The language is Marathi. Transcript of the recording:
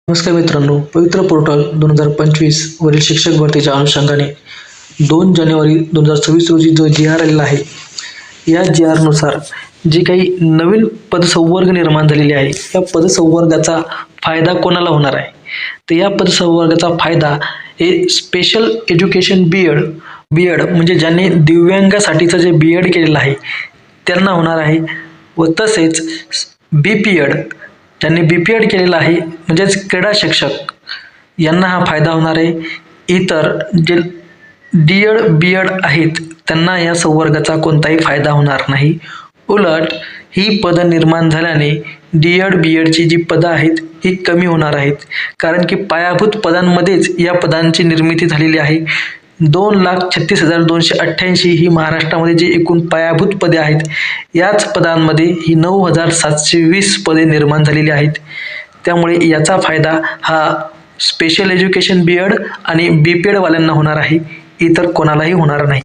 नमस्कार मित्रांनो, पवित्र पोर्टल 2025 वरील शिक्षक भरतीच्या अनुषंगाने 2 जानेवारी 2026 रोजी जो GR आलेला आहे, या GR नुसार जी काही नवीन पदसंवर्ग निर्माण झालेली आहे, या पदसंवर्गाचा फायदा कोणाला होणार आहे? तर या पदसंवर्गाचा फायदा हे स्पेशल एज्युकेशन बीएड म्हणजे ज्यांनी दिव्यांगासाठीचं जे बीएड केलेलं आहे त्यांना होणार आहे व तसेच बीपीएड ज्यांनी बीपीएड केलेलं आहे म्हणजेच क्रीडा शिक्षक यांना हा फायदा होणार आहे. इतर जे डीएड बीएड आहेत त्यांना या संवर्गाचा कोणताही फायदा होणार नाही. उलट ही पदं निर्माण झाल्याने डीएड बीएडची जी पदं आहेत ही कमी होणार आहेत, कारण की पायाभूत पदांमध्येच या पदांची निर्मिती झालेली आहे. 2,36,288 ही महाराष्ट्रामध्ये जी एकूण पायाभूत पदे आहेत, याच पदांमध्ये ही 9,720 पदे निर्माण झालेली आहेत. त्यामुळे याचा फायदा हा स्पेशल एज्युकेशन बीएड आणि बीपीएड वाल्यांना होणार आहे, इतर कोणालाही होणार नाही.